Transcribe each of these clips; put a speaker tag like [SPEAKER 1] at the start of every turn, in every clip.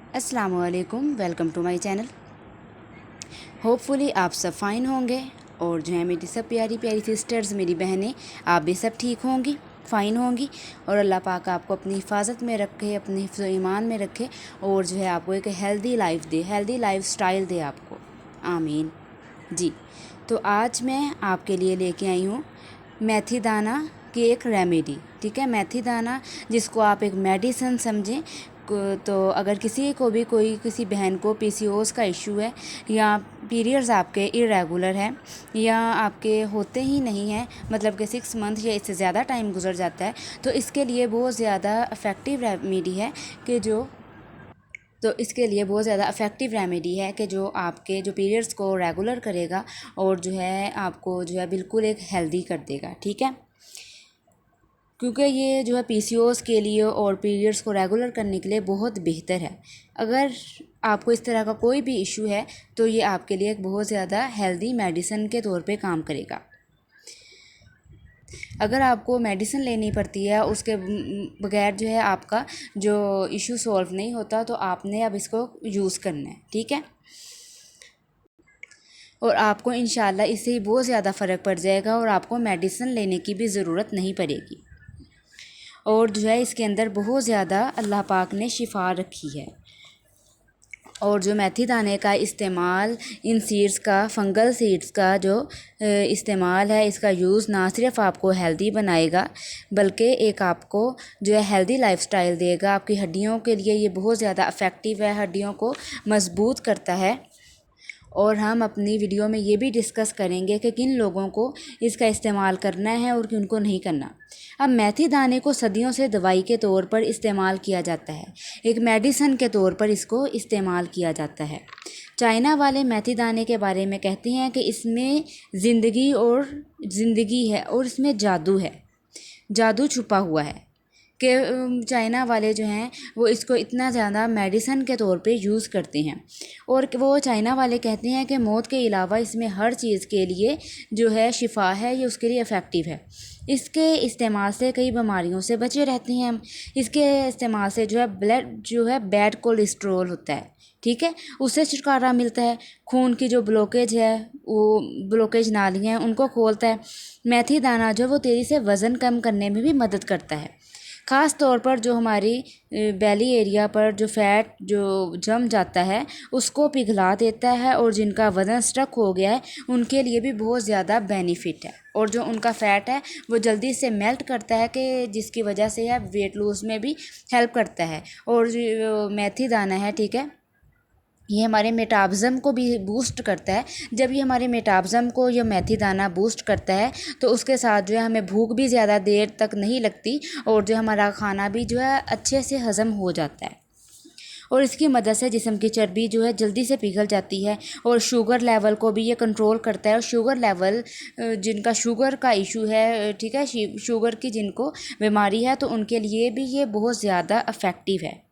[SPEAKER 1] अस्सलामुअलैकुम, welcome to my channel. Hopefully आप सब फ़ाइन होंगे और जो है मेरी सब प्यारी प्यारी सिस्टर्स, मेरी बहनें, आप भी सब ठीक होंगी, फ़ाइन होंगी। और अल्लाह पाक आपको अपनी हिफाजत में रखे, अपने हिफ्ज़ ईमान में रखे और जो है आपको एक हेल्दी लाइफ दे, हेल्दी लाइफ स्टाइल दे आपको, आमीन जी। तो आज मैं आपके लिए लेके आई हूँ मेथी दाना की एक रेमेडी। ठीक है, मेथी दाना जिसको आप एक मेडिसिन समझें। तो अगर किसी को भी किसी बहन को पीसीओएस का इशू है या पीरियड्स आपके इरेगुलर हैं या आपके होते ही नहीं हैं, मतलब कि 6 मंथ या इससे ज़्यादा टाइम गुजर जाता है, तो इसके लिए बहुत ज़्यादा इफ़ेक्टिव रेमेडी है कि जो आपके जो पीरियड्स को रेगुलर करेगा और जो है आपको जो है बिल्कुल एक हेल्दी कर देगा। ठीक है, क्योंकि ये जो है पीसीओएस के लिए और पीरियड्स को रेगुलर करने के लिए बहुत बेहतर है। अगर आपको इस तरह का कोई भी इशू है तो ये आपके लिए एक बहुत ज़्यादा हेल्दी मेडिसिन के तौर पे काम करेगा। अगर आपको मेडिसिन लेनी पड़ती है, उसके बगैर जो है आपका जो इशू सॉल्व नहीं होता, तो आपने अब इसको यूज़ करना है। ठीक है, और आपको इंशाल्लाह इससे ही बहुत ज़्यादा फ़र्क पड़ जाएगा और आपको मेडिसिन लेने की भी ज़रूरत नहीं पड़ेगी। और जो है इसके अंदर बहुत ज़्यादा अल्लाह पाक ने शिफा रखी है। और जो मेथी दाने का इस्तेमाल, इन सीड्स का, फंगल सीड्स का जो इस्तेमाल है, इसका यूज़ ना सिर्फ आपको हेल्दी बनाएगा बल्कि एक आपको जो है हेल्दी लाइफस्टाइल देगा। आपकी हड्डियों के लिए ये बहुत ज़्यादा इफ़ेक्टिव है, हड्डियों को मज़बूत करता है। और हम अपनी वीडियो में ये भी डिस्कस करेंगे कि किन लोगों को इसका इस्तेमाल करना है और किन को नहीं करना। अब मेथी दाने को सदियों से दवाई के तौर पर इस्तेमाल किया जाता है, एक मेडिसिन के तौर पर इसको इस्तेमाल किया जाता है। चाइना वाले मेथी दाने के बारे में कहते हैं कि इसमें ज़िंदगी है और इसमें जादू है, जादू छुपा हुआ है। कि चाइना वाले जो हैं वो इसको इतना ज़्यादा मेडिसिन के तौर पे यूज़ करते हैं। और वो चाइना वाले कहते हैं कि मौत के अलावा इसमें हर चीज़ के लिए जो है शिफा है, ये उसके लिए इफ़ेक्टिव है। इसके इस्तेमाल से कई बीमारियों से बचे रहते हैं हम। इसके इस्तेमाल से जो है ब्लड जो है बैड कोलेस्ट्रोल होता है, ठीक है, उससे छुटकारा मिलता है। खून की जो ब्लॉकेज है, वो ब्लॉकेज नालियाँ हैं, उनको खोलता है। मेथी दाना जो वो तेज़ी से वज़न कम करने में भी मदद करता है। ख़ास तौर पर जो हमारी बेली एरिया पर जो फ़ैट जो जम जाता है उसको पिघला देता है, और जिनका वज़न स्टक हो गया है उनके लिए भी बहुत ज़्यादा बेनिफिट है। और जो उनका फ़ैट है वो जल्दी से मेल्ट करता है, कि जिसकी वजह से है वेट लूज़ में भी हेल्प करता है। और जो मेथी दाना है, ठीक है, ये हमारे मेटाबॉलिज्म को भी बूस्ट करता है। जब ये हमारे मेटाबॉलिज्म को ये मेथी दाना बूस्ट करता है तो उसके साथ जो है हमें भूख भी ज़्यादा देर तक नहीं लगती और जो हमारा खाना भी जो है अच्छे से हज़म हो जाता है। और इसकी मदद से जिस्म की चर्बी जो है जल्दी से पिघल जाती है। और शुगर लेवल को भी ये कंट्रोल करता है। और शुगर लेवल, जिनका शुगर का इशू है, ठीक है, शुगर की जिनको बीमारी है, तो उनके लिए भी ये बहुत ज़्यादा इफ़ेक्टिव है।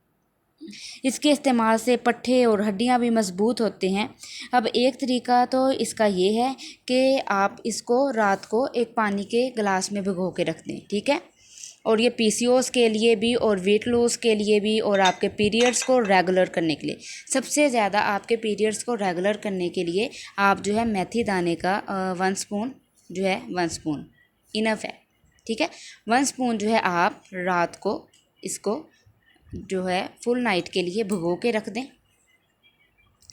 [SPEAKER 1] इसके इस्तेमाल से पट्ठे और हड्डियां भी मज़बूत होते हैं। अब एक तरीका तो इसका ये है कि आप इसको रात को एक पानी के गिलास में भिगो के रख दें, ठीक है। और ये पीसीओएस के लिए भी और वेट लॉस के लिए भी और आपके पीरियड्स को रेगुलर करने के लिए, सबसे ज़्यादा आपके पीरियड्स को रेगुलर करने के लिए आप जो है मेथी दाने का 1 स्पून जो है 1 स्पून इनफ है, ठीक है। 1 स्पून जो है आप रात को इसको जो है फुल नाइट के लिए भिगो के रख दें,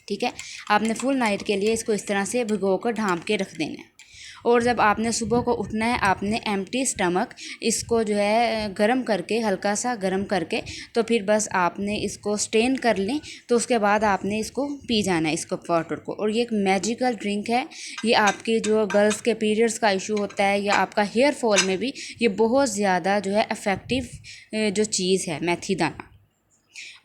[SPEAKER 1] ठीक है। आपने फुल नाइट के लिए इसको इस तरह से भिगो कर ढाँप के रख देना है। और जब आपने सुबह को उठना है, आपने एम्प्टी स्टमक इसको जो है गरम करके, हल्का सा गरम करके, तो फिर बस आपने इसको स्टेन कर लें। तो उसके बाद आपने इसको पी जाना है, इसको वाटर को। और ये एक मैजिकल ड्रिंक है। ये आपके जो गर्ल्स के पीरियड्स का इशू होता है या आपका हेयर फॉल में भी ये बहुत ज़्यादा जो है इफ़ेक्टिव जो चीज़ है मेथी दाना।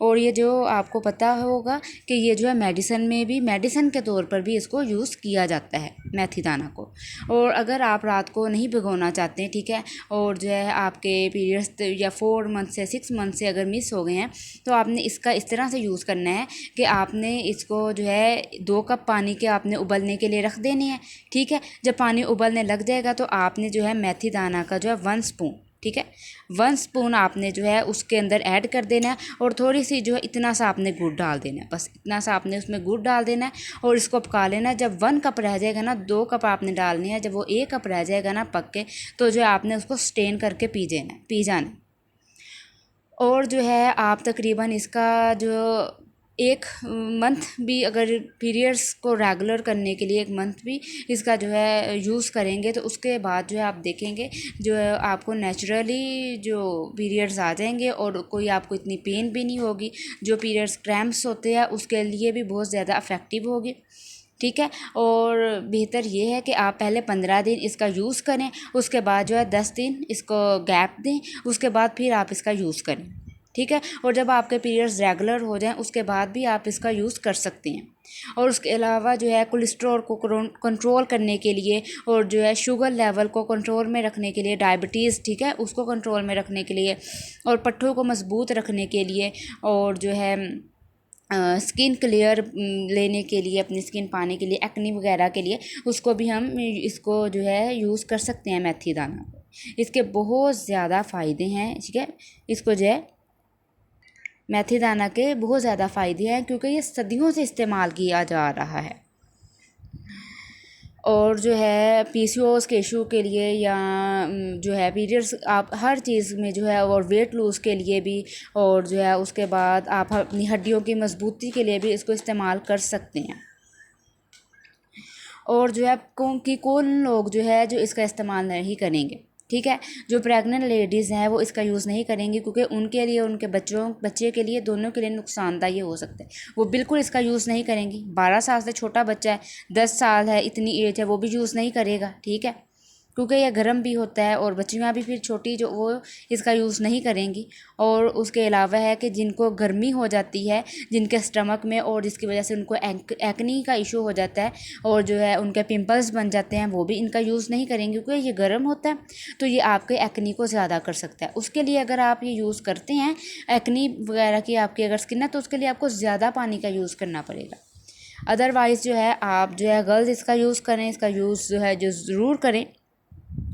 [SPEAKER 1] और ये जो आपको पता होगा कि ये जो है मेडिसिन में भी, मेडिसिन के तौर पर भी इसको यूज़ किया जाता है मेथी दाना को। और अगर आप रात को नहीं भिगोना चाहते हैं, ठीक है, और जो है आपके पीरियड्स या 4 मंथ से 6 मंथ से अगर मिस हो गए हैं, तो आपने इसका इस तरह से यूज़ करना है कि आपने इसको जो है 2 कप पानी के आपने उबलने के लिए रख देने हैं, ठीक है। जब पानी उबलने लग जाएगा तो आपने जो है मेथी दाना का जो है 1 स्पून ठीक है। 1 स्पून आपने जो है उसके अंदर ऐड कर देना है और थोड़ी सी जो है इतना सा आपने गुड़ डाल देना है, बस इतना सा आपने उसमें गुड़ डाल देना है और इसको पका लेना है। जब 1 कप रह जाएगा ना, 2 कप आपने डालनी है, जब वो 1 कप रह जाएगा ना पक के, तो जो है आपने उसको स्टेन करके पी जाना। और जो है आप तकरीबन इसका जो 1 मंथ भी अगर पीरियड्स को रेगुलर करने के लिए 1 मंथ भी इसका जो है यूज़ करेंगे तो उसके बाद जो है आप देखेंगे जो है आपको नेचुरली जो पीरियड्स आ जाएंगे और कोई आपको इतनी पेन भी नहीं होगी। जो पीरियड्स क्रैम्प्स होते हैं उसके लिए भी बहुत ज़्यादा इफ़ेक्टिव होगी, ठीक है। और बेहतर ये है कि आप पहले 15 दिन इसका यूज़ करें, उसके बाद जो है 10 दिन इसको गैप दें, उसके बाद फिर आप इसका यूज़ करें, ठीक है। और जब आपके पीरियड्स रेगुलर हो जाएं उसके बाद भी आप इसका यूज़ कर सकते हैं। और उसके अलावा जो है कोलेस्ट्रॉल को कंट्रोल करने के लिए और जो है शुगर लेवल को कंट्रोल में रखने के लिए, डायबिटीज़, ठीक है, उसको कंट्रोल में रखने के लिए और पट्ठों को मजबूत रखने के लिए और जो है स्किन क्लियर लेने के लिए, अपनी स्किन पाने के लिए, एक्नी वगैरह के लिए, उसको भी हम इसको जो है यूज़ कर सकते हैं मेथी दाना को। इसके बहुत ज़्यादा फ़ायदे हैं, ठीक है। इसको जो है मेथी दाना के बहुत ज़्यादा फ़ायदे हैं क्योंकि ये सदियों से इस्तेमाल किया जा रहा है। और जो है पीसीओएस के इशू के लिए या जो है पीरियड्स, आप हर चीज़ में जो है, और वेट लूज़ के लिए भी, और जो है उसके बाद आप अपनी हड्डियों की मजबूती के लिए भी इसको इस्तेमाल कर सकते हैं। और जो है कौन लोग जो है जो इसका इस्तेमाल नहीं करेंगे, ठीक है। जो प्रेग्नेंट लेडीज़ हैं वो इसका यूज़ नहीं करेंगी क्योंकि उनके लिए, उनके बच्चे के लिए, दोनों के लिए नुकसानदायक हो सकता है। वो बिल्कुल इसका यूज़ नहीं करेंगी। 12 साल से छोटा बच्चा है, 10 साल है, इतनी एज है, वो भी यूज़ नहीं करेगा, ठीक है, क्योंकि यह गर्म भी होता है। और बच्चियाँ भी फिर छोटी जो वो इसका यूज़ नहीं करेंगी। और उसके अलावा है कि जिनको गर्मी हो जाती है जिनके स्टमक में, और जिसकी वजह से उनको एक्नी का इशू हो जाता है और जो है उनके पिंपल्स बन जाते हैं, वो भी इनका यूज़ नहीं करेंगे क्योंकि ये गर्म होता है, तो ये आपके एक्नी को ज़्यादा कर सकता है। उसके लिए अगर आप ये यूज़ करते हैं, एक्नी वगैरह की आपकी अगर स्किन है, तो उसके लिए आपको ज़्यादा पानी का यूज़ करना पड़ेगा। अदरवाइज़ जो है आप जो है गर्ल्स इसका यूज़ करें, इसका यूज़ जो है जो ज़रूर करें।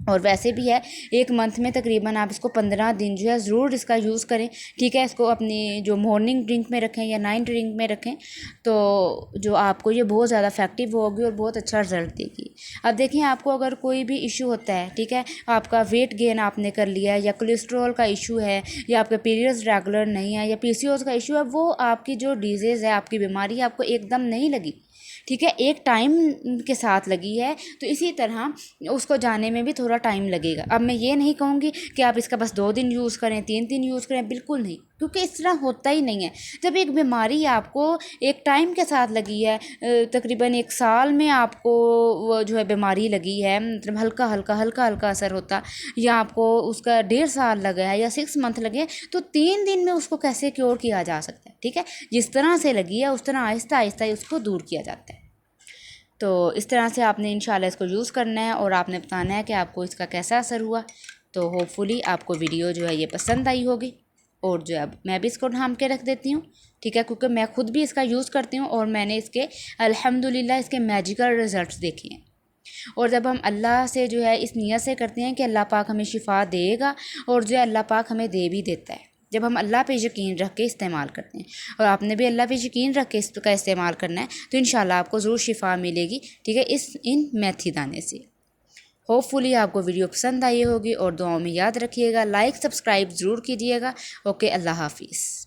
[SPEAKER 1] और वैसे भी है 1 मंथ में तकरीबन आप इसको 15 दिन जो है ज़रूर इसका यूज़ करें, ठीक है। इसको अपनी जो मॉर्निंग ड्रिंक में रखें या नाइट ड्रिंक में रखें, तो जो आपको ये बहुत ज़्यादा इफेक्टिव होगी और बहुत अच्छा रिजल्ट देगी। अब देखिए, आपको अगर कोई भी इशू होता है, ठीक है, आपका वेट गेन आपने कर लिया है, या कोलेस्ट्रॉल का इशू है, या आपके पीरियड्स रेगुलर नहीं है, या पीसीओएस का इशू है, वो आपकी जो डिजीज़ है, आपकी बीमारी आपको एकदम नहीं लगी, ठीक है, एक टाइम के साथ लगी है, तो इसी तरह उसको जाने में भी थोड़ा टाइम लगेगा। अब मैं ये नहीं कहूँगी कि आप इसका बस 2 दिन यूज़ करें, 3 दिन यूज़ करें, बिल्कुल नहीं, क्योंकि इस तरह होता ही नहीं है। जब एक बीमारी आपको एक टाइम के साथ लगी है, तकरीबन 1 साल में आपको वो जो है बीमारी लगी है, मतलब हल्का हल्का असर होता, या आपको उसका 1.5 साल लगा है या 6 मंथ लगे, तो 3 दिन में उसको कैसे क्योर किया जा सकता है, ठीक है। जिस तरह से लगी है उस तरह आहिस्ता आहिस्ता उसको दूर किया जाता है। तो इस तरह से आपने इंशाल्लाह इसको यूज़ करना है और आपने बताना है कि आपको इसका कैसा असर हुआ। तो होपफुली आपको वीडियो जो है ये पसंद आई होगी। और जो अब मैं भी इसको ढांप के रख देती हूँ, ठीक है, क्योंकि मैं खुद भी इसका यूज़ करती हूँ और मैंने इसके अल्हम्दुलिल्लाह इसके मैजिकल रिज़ल्ट्स देखे हैं। और जब हम अल्लाह से जो है इस नियत से करते हैं कि अल्लाह पाक हमें शिफा देगा, और जो है अल्लाह पाक हमें दे भी देता है, जब हम अल्लाह पे यकीन रख के इस्तेमाल करते हैं। और आपने भी अल्लाह पे यकीन रख के इसका इस्तेमाल करना है, तो इंशाल्लाह आपको ज़रूर शिफा मिलेगी, ठीक है, इन मेथी दाने से। होपफुली आपको वीडियो पसंद आई होगी और दुआओं में याद रखिएगा, लाइक सब्सक्राइब ज़रूर कीजिएगा। ओके, अल्लाह हाफिज़।